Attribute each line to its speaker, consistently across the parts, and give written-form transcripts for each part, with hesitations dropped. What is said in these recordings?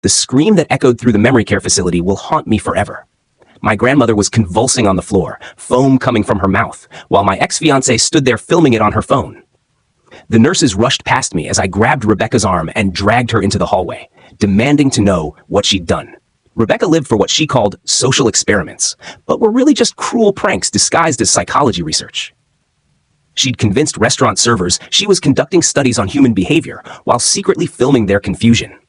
Speaker 1: The scream that echoed through the memory care facility will haunt me forever. My grandmother was convulsing on the floor, foam coming from her mouth, while my ex-fiancée stood there filming it on her phone. The nurses rushed past me as I grabbed Rebecca's arm and dragged her into the hallway, demanding to know what she'd done. Rebecca lived for what she called social experiments, but were really just cruel pranks disguised as psychology research. She'd convinced restaurant servers she was conducting studies on human behavior while secretly filming their confusion.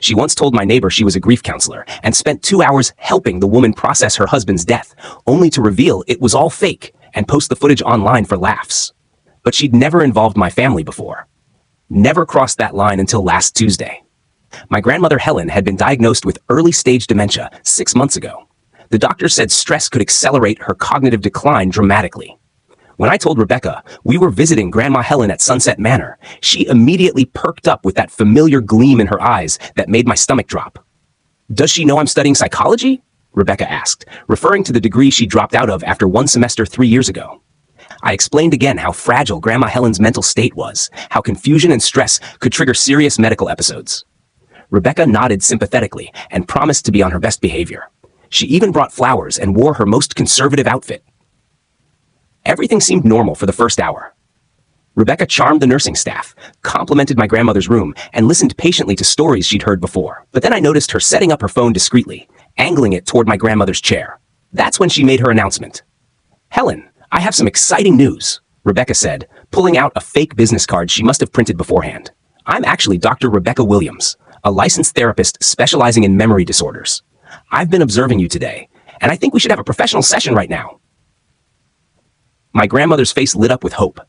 Speaker 1: She once told my neighbor she was a grief counselor and spent 2 hours helping the woman process her husband's death, only to reveal it was all fake and post the footage online for laughs. But she'd never involved my family before. Never crossed that line until last Tuesday. My grandmother Helen had been diagnosed with early-stage dementia 6 months ago. The doctor said stress could accelerate her cognitive decline dramatically. When I told Rebecca we were visiting Grandma Helen at Sunset Manor, she immediately perked up with that familiar gleam in her eyes that made my stomach drop. "Does she know I'm studying psychology?" Rebecca asked, referring to the degree she dropped out of after 1 semester 3 years ago. I explained again how fragile Grandma Helen's mental state was, how confusion and stress could trigger serious medical episodes. Rebecca nodded sympathetically and promised to be on her best behavior. She even brought flowers and wore her most conservative outfit. Everything seemed normal for the first hour. Rebecca charmed the nursing staff, complimented my grandmother's room, and listened patiently to stories she'd heard before. But then I noticed her setting up her phone discreetly, angling it toward my grandmother's chair. That's when she made her announcement. "Helen, I have some exciting news," Rebecca said, pulling out a fake business card she must have printed beforehand. "I'm actually Dr. Rebecca Williams, a licensed therapist specializing in memory disorders. I've been observing you today, and I think we should have a professional session right now." My grandmother's face lit up with hope.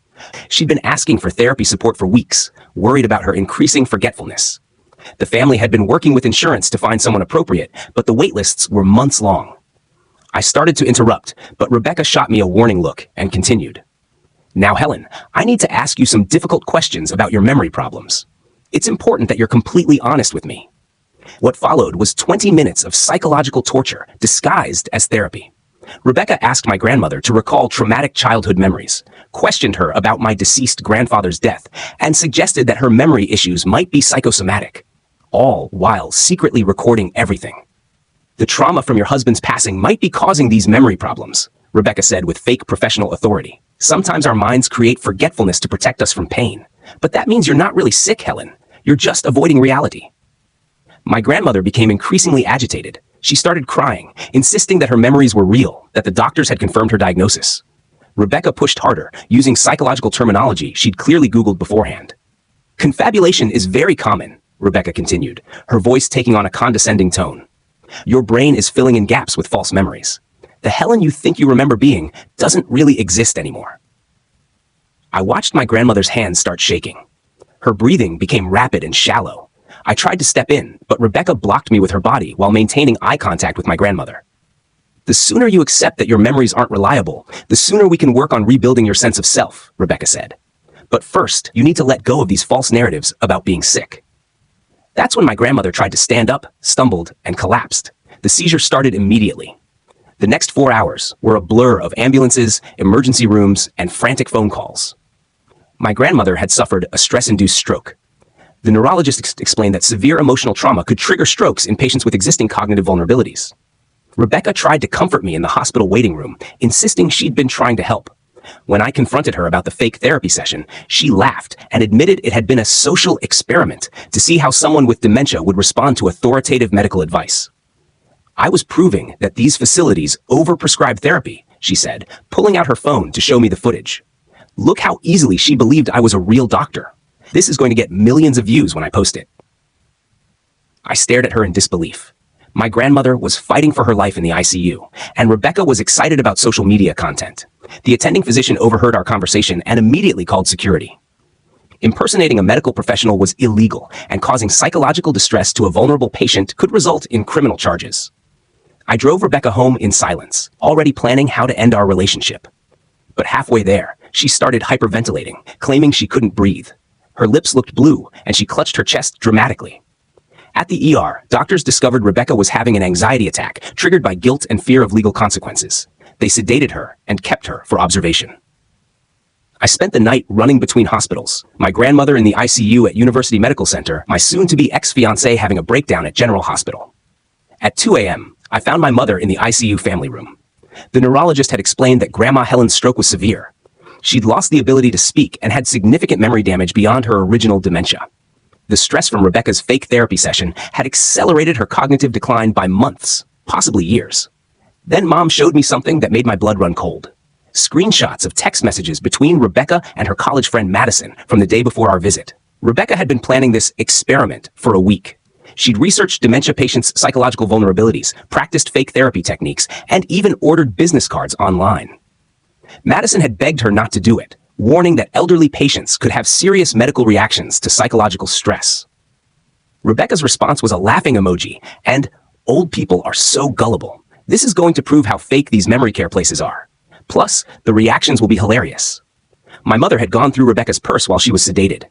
Speaker 1: She'd been asking for therapy support for weeks, worried about her increasing forgetfulness. The family had been working with insurance to find someone appropriate, but the wait lists were months long. I started to interrupt, but Rebecca shot me a warning look and continued. "Now, Helen, I need to ask you some difficult questions about your memory problems. It's important that you're completely honest with me." What followed was 20 minutes of psychological torture disguised as therapy. Rebecca asked my grandmother to recall traumatic childhood memories, questioned her about my deceased grandfather's death, and suggested that her memory issues might be psychosomatic, all while secretly recording everything. "The trauma from your husband's passing might be causing these memory problems," Rebecca said with fake professional authority. "Sometimes our minds create forgetfulness to protect us from pain. But that means you're not really sick, Helen. You're just avoiding reality." My grandmother became increasingly agitated. She started crying, insisting that her memories were real, that the doctors had confirmed her diagnosis. Rebecca pushed harder, using psychological terminology she'd clearly Googled beforehand. "Confabulation is very common," Rebecca continued, her voice taking on a condescending tone. "Your brain is filling in gaps with false memories. The Helen you think you remember being doesn't really exist anymore." I watched my grandmother's hands start shaking. Her breathing became rapid and shallow. I tried to step in, but Rebecca blocked me with her body while maintaining eye contact with my grandmother. "The sooner you accept that your memories aren't reliable, the sooner we can work on rebuilding your sense of self," Rebecca said. "But first, you need to let go of these false narratives about being sick." That's when my grandmother tried to stand up, stumbled, and collapsed. The seizure started immediately. The next 4 hours were a blur of ambulances, emergency rooms, and frantic phone calls. My grandmother had suffered a stress-induced stroke. The neurologist explained that severe emotional trauma could trigger strokes in patients with existing cognitive vulnerabilities. Rebecca tried to comfort me in the hospital waiting room, insisting she'd been trying to help. When I confronted her about the fake therapy session, she laughed and admitted it had been a social experiment to see how someone with dementia would respond to authoritative medical advice. "I was proving that these facilities overprescribe therapy," she said, pulling out her phone to show me the footage. "Look how easily she believed I was a real doctor. This is going to get millions of views when I post it." I stared at her in disbelief. My grandmother was fighting for her life in the ICU, and Rebecca was excited about social media content. The attending physician overheard our conversation and immediately called security. Impersonating a medical professional was illegal, and causing psychological distress to a vulnerable patient could result in criminal charges. I drove Rebecca home in silence, already planning how to end our relationship. But halfway there, she started hyperventilating, claiming she couldn't breathe. Her lips looked blue, and she clutched her chest dramatically. At the ER, doctors discovered Rebecca was having an anxiety attack triggered by guilt and fear of legal consequences. They sedated her and kept her for observation. I spent the night running between hospitals, my grandmother in the ICU at University Medical Center, my soon-to-be ex-fiancé having a breakdown at General Hospital. At 2 a.m., I found my mother in the ICU family room. The neurologist had explained that Grandma Helen's stroke was severe. She'd lost the ability to speak and had significant memory damage beyond her original dementia. The stress from Rebecca's fake therapy session had accelerated her cognitive decline by months, possibly years. Then Mom showed me something that made my blood run cold. Screenshots of text messages between Rebecca and her college friend Madison from the day before our visit. Rebecca had been planning this experiment for a week. She'd researched dementia patients' psychological vulnerabilities, practiced fake therapy techniques, and even ordered business cards online. Madison had begged her not to do it, warning that elderly patients could have serious medical reactions to psychological stress. Rebecca's response was a laughing emoji, and old people are so gullible. This is going to prove how fake these memory care places are. Plus, the reactions will be hilarious. My mother had gone through Rebecca's purse while she was sedated,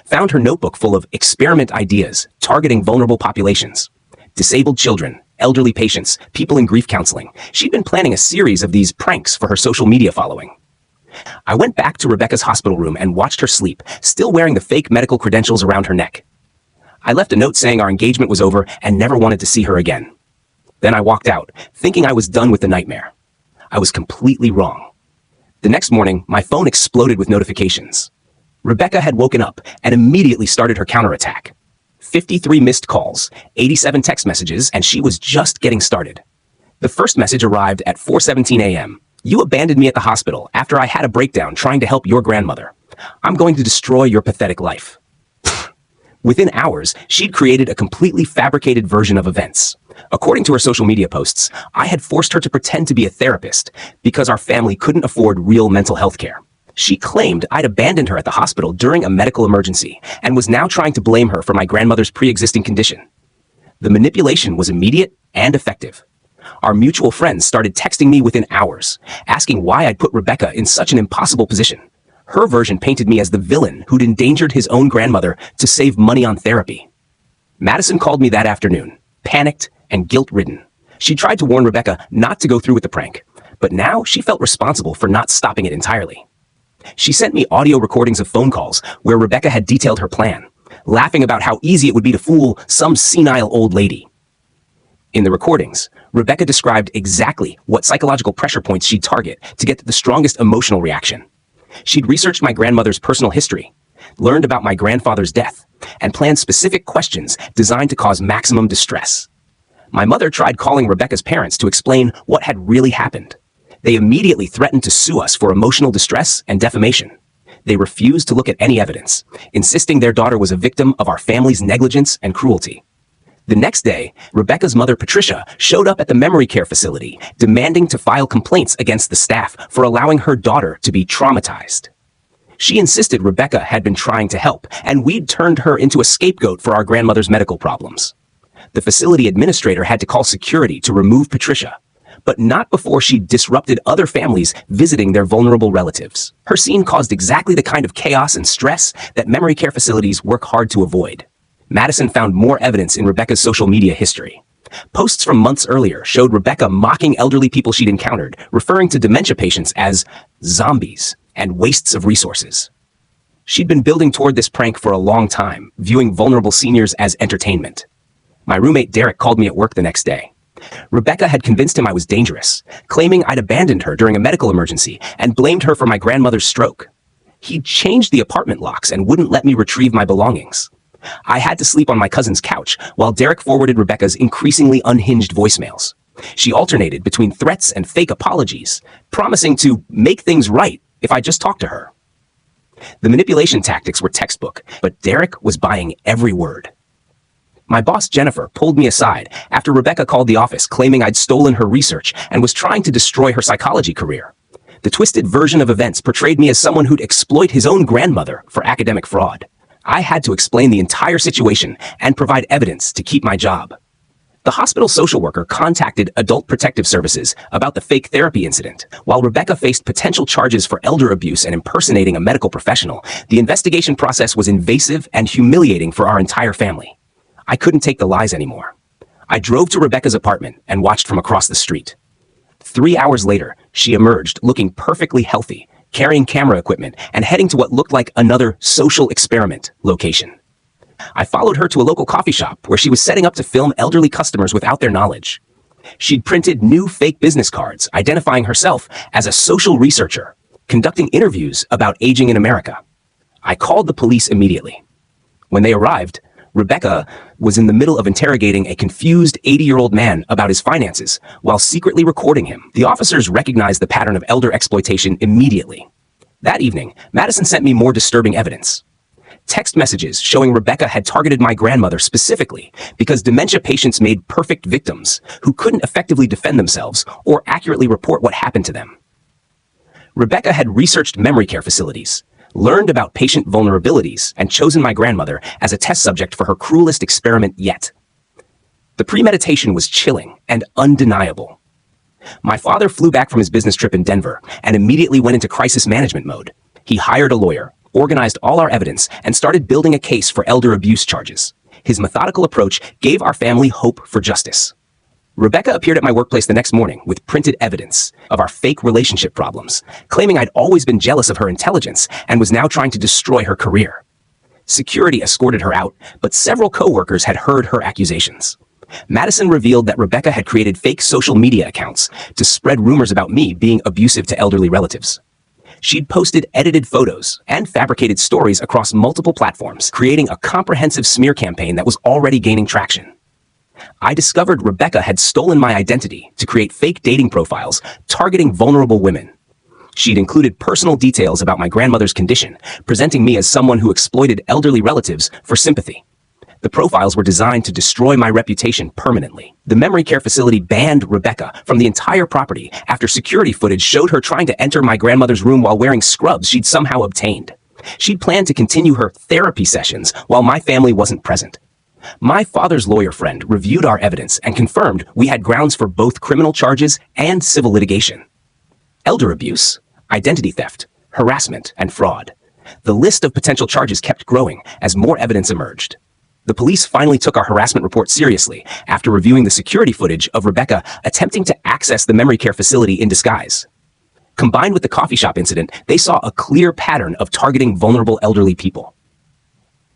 Speaker 1: found her notebook full of experiment ideas targeting vulnerable populations, disabled children, elderly patients, people in grief counseling. She'd been planning a series of these pranks for her social media following. I went back to Rebecca's hospital room and watched her sleep, still wearing the fake medical credentials around her neck. I left a note saying our engagement was over and never wanted to see her again. Then I walked out, thinking I was done with the nightmare. I was completely wrong. The next morning, my phone exploded with notifications. Rebecca had woken up and immediately started her counterattack. 53 missed calls, 87 text messages, and she was just getting started. The first message arrived at 4:17 a.m. You abandoned me at the hospital after I had a breakdown trying to help your grandmother. I'm going to destroy your pathetic life. Within hours, she'd created a completely fabricated version of events. According to her social media posts, I had forced her to pretend to be a therapist because our family couldn't afford real mental health care. She claimed I'd abandoned her at the hospital during a medical emergency and was now trying to blame her for my grandmother's pre-existing condition. The manipulation was immediate and effective. Our mutual friends started texting me within hours, asking why I'd put Rebecca in such an impossible position. Her version painted me as the villain who'd endangered his own grandmother to save money on therapy. Madison called me that afternoon, panicked and guilt-ridden. She tried to warn Rebecca not to go through with the prank, but now she felt responsible for not stopping it entirely. She sent me audio recordings of phone calls where Rebecca had detailed her plan, laughing about how easy it would be to fool some senile old lady. In the recordings, Rebecca described exactly what psychological pressure points she'd target to get the strongest emotional reaction. She'd researched my grandmother's personal history, learned about my grandfather's death, and planned specific questions designed to cause maximum distress. My mother tried calling Rebecca's parents to explain what had really happened. They immediately threatened to sue us for emotional distress and defamation. They refused to look at any evidence, insisting their daughter was a victim of our family's negligence and cruelty. The next day, Rebecca's mother, Patricia, showed up at the memory care facility, demanding to file complaints against the staff for allowing her daughter to be traumatized. She insisted Rebecca had been trying to help, and we'd turned her into a scapegoat for our grandmother's medical problems. The facility administrator had to call security to remove Patricia, but not before she disrupted other families visiting their vulnerable relatives. Her scene caused exactly the kind of chaos and stress that memory care facilities work hard to avoid. Madison found more evidence in Rebecca's social media history. Posts from months earlier showed Rebecca mocking elderly people she'd encountered, referring to dementia patients as zombies and wastes of resources. She'd been building toward this prank for a long time, viewing vulnerable seniors as entertainment. My roommate Derek called me at work the next day. Rebecca had convinced him I was dangerous, claiming I'd abandoned her during a medical emergency and blamed her for my grandmother's stroke. He'd changed the apartment locks and wouldn't let me retrieve my belongings. I had to sleep on my cousin's couch while Derek forwarded Rebecca's increasingly unhinged voicemails. She alternated between threats and fake apologies, promising to make things right if I just talked to her. The manipulation tactics were textbook, but Derek was buying every word. My boss, Jennifer, pulled me aside after Rebecca called the office claiming I'd stolen her research and was trying to destroy her psychology career. The twisted version of events portrayed me as someone who'd exploit his own grandmother for academic fraud. I had to explain the entire situation and provide evidence to keep my job. The hospital social worker contacted Adult Protective Services about the fake therapy incident. While Rebecca faced potential charges for elder abuse and impersonating a medical professional, the investigation process was invasive and humiliating for our entire family. I couldn't take the lies anymore. I drove to Rebecca's apartment and watched from across the street. 3 hours later, she emerged looking perfectly healthy, carrying camera equipment, and heading to what looked like another social experiment location. I followed her to a local coffee shop where she was setting up to film elderly customers without their knowledge. She'd printed new fake business cards identifying herself as a social researcher, conducting interviews about aging in America. I called the police immediately. When they arrived, Rebecca was in the middle of interrogating a confused 80-year-old man about his finances while secretly recording him. The officers recognized the pattern of elder exploitation immediately. That evening, Madison sent me more disturbing evidence. Text messages showing Rebecca had targeted my grandmother specifically because dementia patients made perfect victims who couldn't effectively defend themselves or accurately report what happened to them. Rebecca had researched memory care facilities, learned about patient vulnerabilities, and chosen my grandmother as a test subject for her cruelest experiment yet. The premeditation was chilling and undeniable. My father flew back from his business trip in Denver and immediately went into crisis management mode. He hired a lawyer, organized all our evidence, and started building a case for elder abuse charges. His methodical approach gave our family hope for justice. Rebecca appeared at my workplace the next morning with printed evidence of our fake relationship problems, claiming I'd always been jealous of her intelligence and was now trying to destroy her career. Security escorted her out, but several coworkers had heard her accusations. Madison revealed that Rebecca had created fake social media accounts to spread rumors about me being abusive to elderly relatives. She'd posted edited photos and fabricated stories across multiple platforms, creating a comprehensive smear campaign that was already gaining traction. I discovered Rebecca had stolen my identity to create fake dating profiles targeting vulnerable women. She'd included personal details about my grandmother's condition, presenting me as someone who exploited elderly relatives for sympathy. The profiles were designed to destroy my reputation permanently. The memory care facility banned Rebecca from the entire property after security footage showed her trying to enter my grandmother's room while wearing scrubs she'd somehow obtained. She'd planned to continue her therapy sessions while my family wasn't present. My father's lawyer friend reviewed our evidence and confirmed we had grounds for both criminal charges and civil litigation. Elder abuse, identity theft, harassment, and fraud. The list of potential charges kept growing as more evidence emerged. The police finally took our harassment report seriously after reviewing the security footage of Rebecca attempting to access the memory care facility in disguise. Combined with the coffee shop incident, they saw a clear pattern of targeting vulnerable elderly people.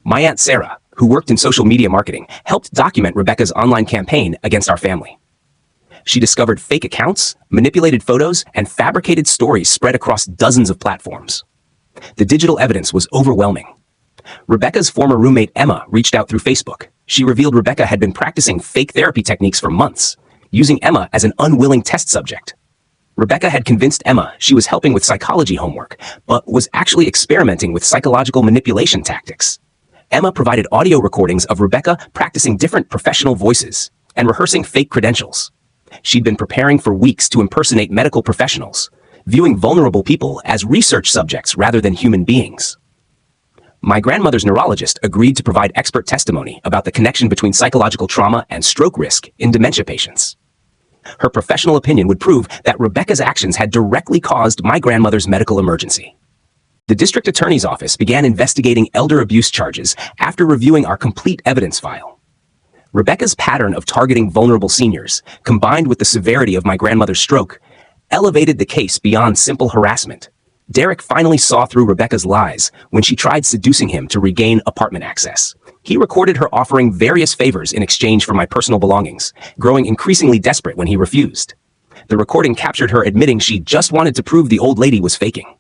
Speaker 1: My Aunt Sarah, who worked in social media marketing, helped document Rebecca's online campaign against our family. She discovered fake accounts, manipulated photos, and fabricated stories spread across dozens of platforms. The digital evidence was overwhelming. Rebecca's former roommate Emma reached out through Facebook. She revealed Rebecca had been practicing fake therapy techniques for months, using Emma as an unwilling test subject. Rebecca had convinced Emma she was helping with psychology homework, but was actually experimenting with psychological manipulation tactics. Emma provided audio recordings of Rebecca practicing different professional voices and rehearsing fake credentials. She'd been preparing for weeks to impersonate medical professionals, viewing vulnerable people as research subjects rather than human beings. My grandmother's neurologist agreed to provide expert testimony about the connection between psychological trauma and stroke risk in dementia patients. Her professional opinion would prove that Rebecca's actions had directly caused my grandmother's medical emergency. The district attorney's office began investigating elder abuse charges after reviewing our complete evidence file. Rebecca's pattern of targeting vulnerable seniors, combined with the severity of my grandmother's stroke, elevated the case beyond simple harassment. Derek finally saw through Rebecca's lies when she tried seducing him to regain apartment access. He recorded her offering various favors in exchange for my personal belongings, growing increasingly desperate when he refused. The recording captured her admitting she just wanted to prove the old lady was faking.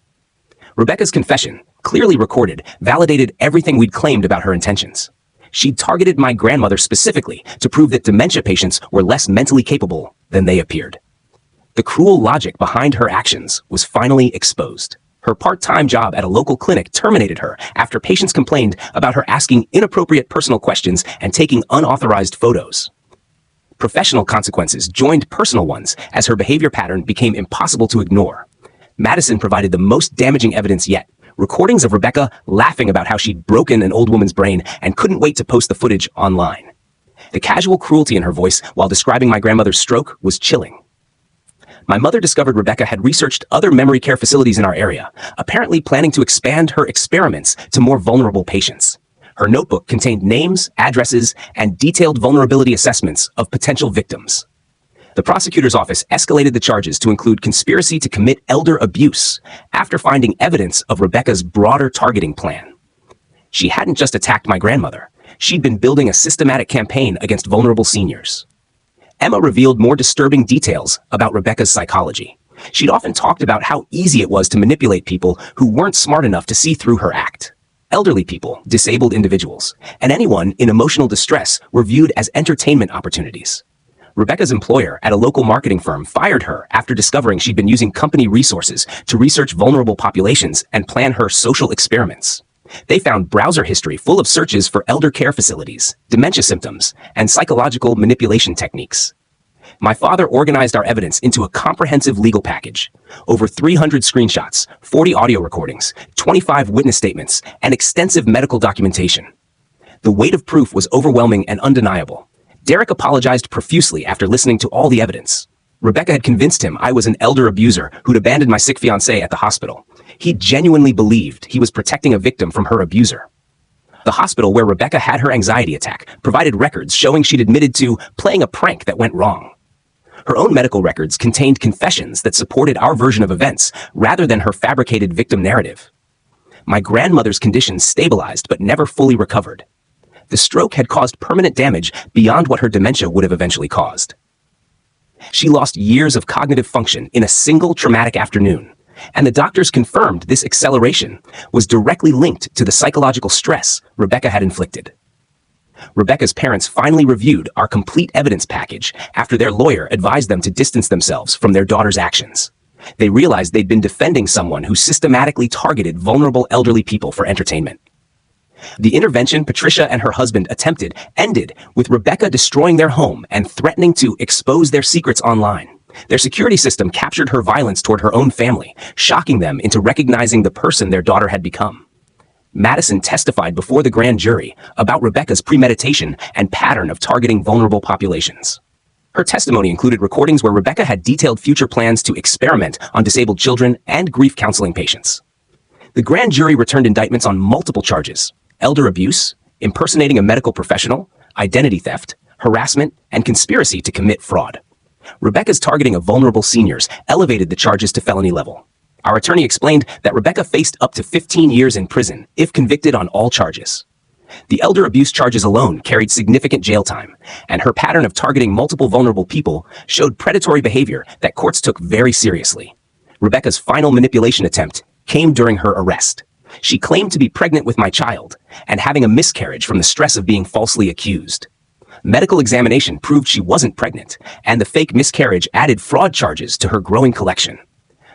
Speaker 1: Rebecca's confession, clearly recorded, validated everything we'd claimed about her intentions. She'd targeted my grandmother specifically to prove that dementia patients were less mentally capable than they appeared. The cruel logic behind her actions was finally exposed. Her part-time job at a local clinic terminated her after patients complained about her asking inappropriate personal questions and taking unauthorized photos. Professional consequences joined personal ones as her behavior pattern became impossible to ignore. Madison provided the most damaging evidence yet, recordings of Rebecca laughing about how she'd broken an old woman's brain and couldn't wait to post the footage online. The casual cruelty in her voice while describing my grandmother's stroke was chilling. My mother discovered Rebecca had researched other memory care facilities in our area, apparently planning to expand her experiments to more vulnerable patients. Her notebook contained names, addresses, and detailed vulnerability assessments of potential victims. The prosecutor's office escalated the charges to include conspiracy to commit elder abuse after finding evidence of Rebecca's broader targeting plan. She hadn't just attacked my grandmother. She'd been building a systematic campaign against vulnerable seniors. Emma revealed more disturbing details about Rebecca's psychology. She'd often talked about how easy it was to manipulate people who weren't smart enough to see through her act. Elderly people, disabled individuals, and anyone in emotional distress were viewed as entertainment opportunities. Rebecca's employer at a local marketing firm fired her after discovering she'd been using company resources to research vulnerable populations and plan her social experiments. They found browser history full of searches for elder care facilities, dementia symptoms, and psychological manipulation techniques. My father organized our evidence into a comprehensive legal package. Over 300 screenshots, 40 audio recordings, 25 witness statements, and extensive medical documentation. The weight of proof was overwhelming and undeniable. Derek apologized profusely after listening to all the evidence. Rebecca had convinced him I was an elder abuser who'd abandoned my sick fiancé at the hospital. He genuinely believed he was protecting a victim from her abuser. The hospital where Rebecca had her anxiety attack provided records showing she'd admitted to playing a prank that went wrong. Her own medical records contained confessions that supported our version of events rather than her fabricated victim narrative. My grandmother's condition stabilized but never fully recovered. The stroke had caused permanent damage beyond what her dementia would have eventually caused. She lost years of cognitive function in a single traumatic afternoon, and the doctors confirmed this acceleration was directly linked to the psychological stress Rebecca had inflicted. Rebecca's parents finally reviewed our complete evidence package after their lawyer advised them to distance themselves from their daughter's actions. They realized they'd been defending someone who systematically targeted vulnerable elderly people for entertainment. The intervention Patricia and her husband attempted ended with Rebecca destroying their home and threatening to expose their secrets online. Their security system captured her violence toward her own family, shocking them into recognizing the person their daughter had become. Madison testified before the grand jury about Rebecca's premeditation and pattern of targeting vulnerable populations. Her testimony included recordings where Rebecca had detailed future plans to experiment on disabled children and grief counseling patients. The grand jury returned indictments on multiple charges: elder abuse, impersonating a medical professional, identity theft, harassment, and conspiracy to commit fraud. Rebecca's targeting of vulnerable seniors elevated the charges to felony level. Our attorney explained that Rebecca faced up to 15 years in prison if convicted on all charges. The elder abuse charges alone carried significant jail time, and her pattern of targeting multiple vulnerable people showed predatory behavior that courts took very seriously. Rebecca's final manipulation attempt came during her arrest. She claimed to be pregnant with my child and having a miscarriage from the stress of being falsely accused. Medical examination proved she wasn't pregnant, and the fake miscarriage added fraud charges to her growing collection.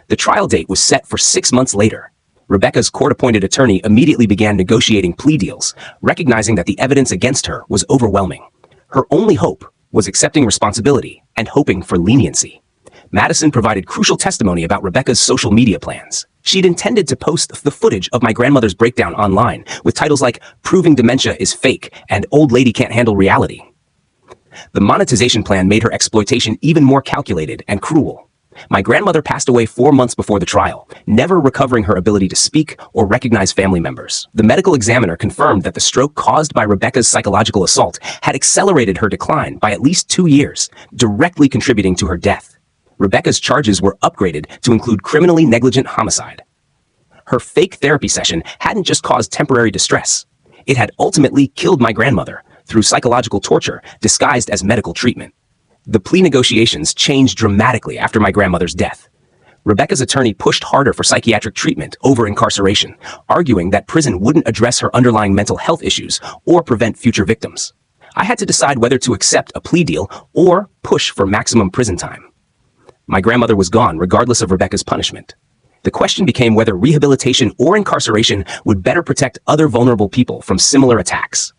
Speaker 1: The trial date was set for 6 months later. Rebecca's court-appointed attorney immediately began negotiating plea deals, recognizing that the evidence against her was overwhelming. Her only hope was accepting responsibility and hoping for leniency. Madison provided crucial testimony about Rebecca's social media plans. She'd intended to post the footage of my grandmother's breakdown online with titles like "Proving Dementia is Fake" and "Old Lady Can't Handle Reality." The monetization plan made her exploitation even more calculated and cruel. My grandmother passed away 4 months before the trial, never recovering her ability to speak or recognize family members. The medical examiner confirmed that the stroke caused by Rebecca's psychological assault had accelerated her decline by at least 2 years, directly contributing to her death. Rebecca's charges were upgraded to include criminally negligent homicide. Her fake therapy session hadn't just caused temporary distress. It had ultimately killed my grandmother through psychological torture disguised as medical treatment. The plea negotiations changed dramatically after my grandmother's death. Rebecca's attorney pushed harder for psychiatric treatment over incarceration, arguing that prison wouldn't address her underlying mental health issues or prevent future victims. I had to decide whether to accept a plea deal or push for maximum prison time. My grandmother was gone regardless of Rebecca's punishment. The question became whether rehabilitation or incarceration would better protect other vulnerable people from similar attacks.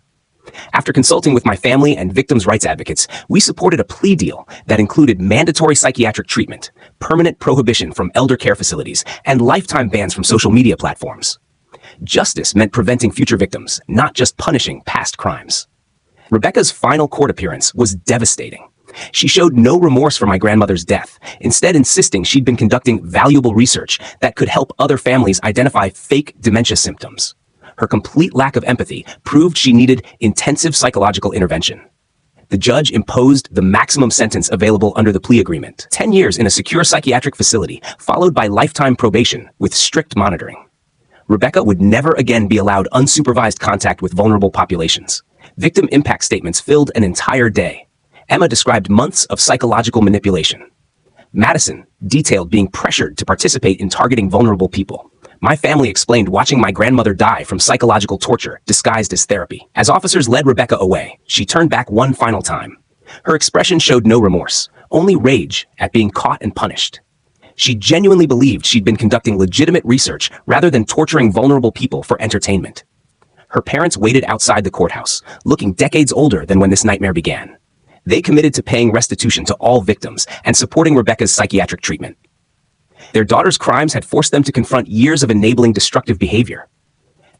Speaker 1: After consulting with my family and victims' rights advocates, we supported a plea deal that included mandatory psychiatric treatment, permanent prohibition from elder care facilities, and lifetime bans from social media platforms. Justice meant preventing future victims, not just punishing past crimes. Rebecca's final court appearance was devastating. She showed no remorse for my grandmother's death, instead insisting she'd been conducting valuable research that could help other families identify fake dementia symptoms. Her complete lack of empathy proved she needed intensive psychological intervention. The judge imposed the maximum sentence available under the plea agreement, 10 years in a secure psychiatric facility, followed by lifetime probation with strict monitoring. Rebecca would never again be allowed unsupervised contact with vulnerable populations. Victim impact statements filled an entire day. Emma described months of psychological manipulation. Madison detailed being pressured to participate in targeting vulnerable people. My family explained watching my grandmother die from psychological torture disguised as therapy. As officers led Rebecca away, she turned back one final time. Her expression showed no remorse, only rage at being caught and punished. She genuinely believed she'd been conducting legitimate research rather than torturing vulnerable people for entertainment. Her parents waited outside the courthouse, looking decades older than when this nightmare began. They committed to paying restitution to all victims and supporting Rebecca's psychiatric treatment. Their daughter's crimes had forced them to confront years of enabling destructive behavior.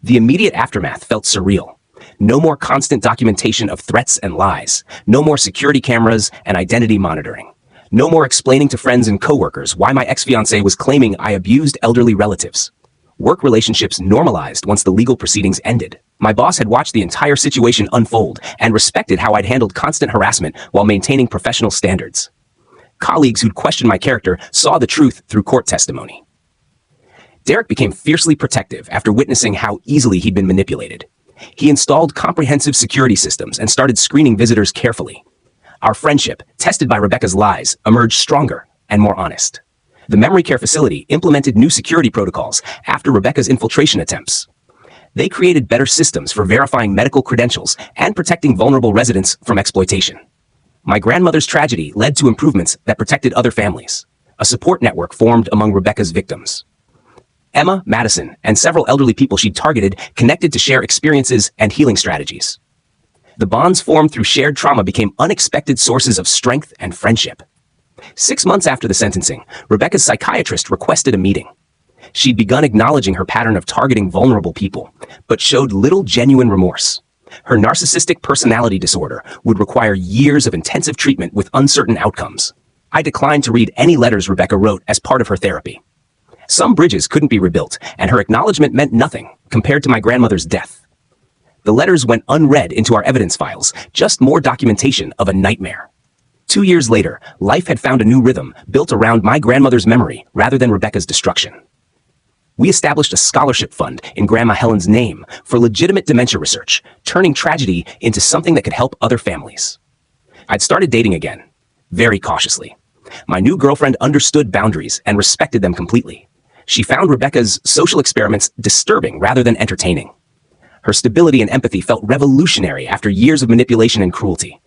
Speaker 1: The immediate aftermath felt surreal. No more constant documentation of threats and lies. No more security cameras and identity monitoring. No more explaining to friends and coworkers why my ex-fiancé was claiming I abused elderly relatives. Work relationships normalized once the legal proceedings ended. My boss had watched the entire situation unfold and respected how I'd handled constant harassment while maintaining professional standards. Colleagues who'd questioned my character saw the truth through court testimony. Derek became fiercely protective after witnessing how easily he'd been manipulated. He installed comprehensive security systems and started screening visitors carefully. Our friendship, tested by Rebecca's lies, emerged stronger and more honest. The memory care facility implemented new security protocols after Rebecca's infiltration attempts. They created better systems for verifying medical credentials and protecting vulnerable residents from exploitation. My grandmother's tragedy led to improvements that protected other families. A support network formed among Rebecca's victims. Emma, Madison, and several elderly people she'd targeted connected to share experiences and healing strategies. The bonds formed through shared trauma became unexpected sources of strength and friendship. 6 months after the sentencing, Rebecca's psychiatrist requested a meeting. She'd begun acknowledging her pattern of targeting vulnerable people, but showed little genuine remorse. Her narcissistic personality disorder would require years of intensive treatment with uncertain outcomes. I declined to read any letters Rebecca wrote as part of her therapy. Some bridges couldn't be rebuilt, and her acknowledgement meant nothing compared to my grandmother's death. The letters went unread into our evidence files, just more documentation of a nightmare. 2 years later, life had found a new rhythm built around my grandmother's memory rather than Rebecca's destruction. We established a scholarship fund in Grandma Helen's name for legitimate dementia research, turning tragedy into something that could help other families. I'd started dating again, very cautiously. My new girlfriend understood boundaries and respected them completely. She found Rebecca's social experiments disturbing rather than entertaining. Her stability and empathy felt revolutionary after years of manipulation and cruelty.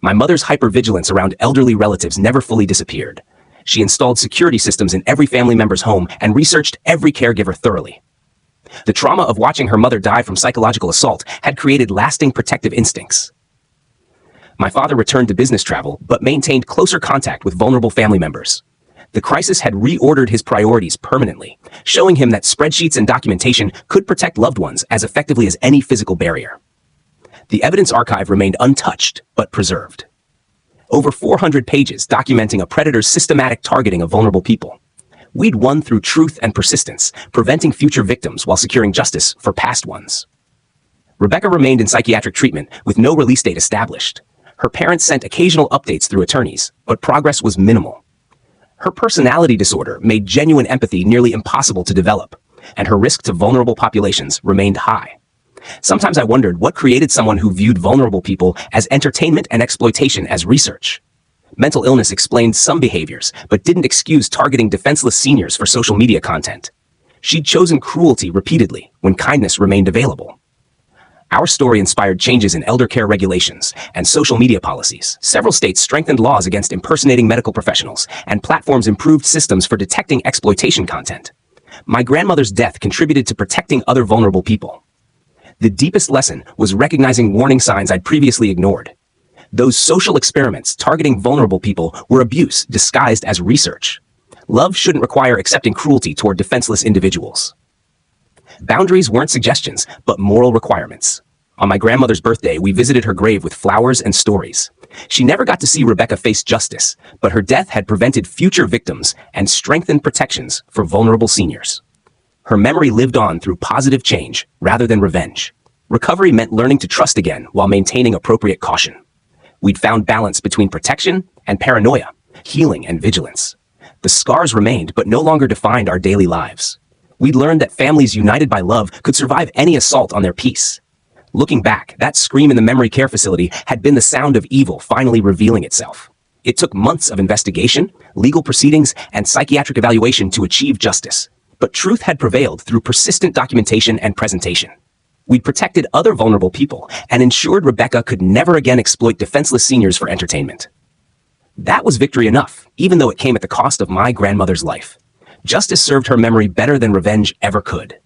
Speaker 1: My mother's hypervigilance around elderly relatives never fully disappeared. She installed security systems in every family member's home and researched every caregiver thoroughly. The trauma of watching her mother die from psychological assault had created lasting protective instincts. My father returned to business travel, but maintained closer contact with vulnerable family members. The crisis had reordered his priorities permanently, showing him that spreadsheets and documentation could protect loved ones as effectively as any physical barrier. The evidence archive remained untouched, but preserved. Over 400 pages documenting a predator's systematic targeting of vulnerable people. We'd won through truth and persistence, preventing future victims while securing justice for past ones. Rebecca remained in psychiatric treatment with no release date established. Her parents sent occasional updates through attorneys, but progress was minimal. Her personality disorder made genuine empathy nearly impossible to develop, and her risk to vulnerable populations remained high. Sometimes I wondered what created someone who viewed vulnerable people as entertainment and exploitation as research. Mental illness explained some behaviors, but didn't excuse targeting defenseless seniors for social media content. She'd chosen cruelty repeatedly when kindness remained available. Our story inspired changes in elder care regulations and social media policies. Several states strengthened laws against impersonating medical professionals, and platforms improved systems for detecting exploitation content. My grandmother's death contributed to protecting other vulnerable people. The deepest lesson was recognizing warning signs I'd previously ignored. Those social experiments targeting vulnerable people were abuse disguised as research. Love shouldn't require accepting cruelty toward defenseless individuals. Boundaries weren't suggestions, but moral requirements. On my grandmother's birthday, we visited her grave with flowers and stories. She never got to see Rebecca face justice, but her death had prevented future victims and strengthened protections for vulnerable seniors. Her memory lived on through positive change rather than revenge. Recovery meant learning to trust again while maintaining appropriate caution. We'd found balance between protection and paranoia, healing and vigilance. The scars remained, but no longer defined our daily lives. We'd learned that families united by love could survive any assault on their peace. Looking back, that scream in the memory care facility had been the sound of evil finally revealing itself. It took months of investigation, legal proceedings, and psychiatric evaluation to achieve justice. But truth had prevailed through persistent documentation and presentation. We'd protected other vulnerable people and ensured Rebecca could never again exploit defenseless seniors for entertainment. That was victory enough, even though it came at the cost of my grandmother's life. Justice served her memory better than revenge ever could.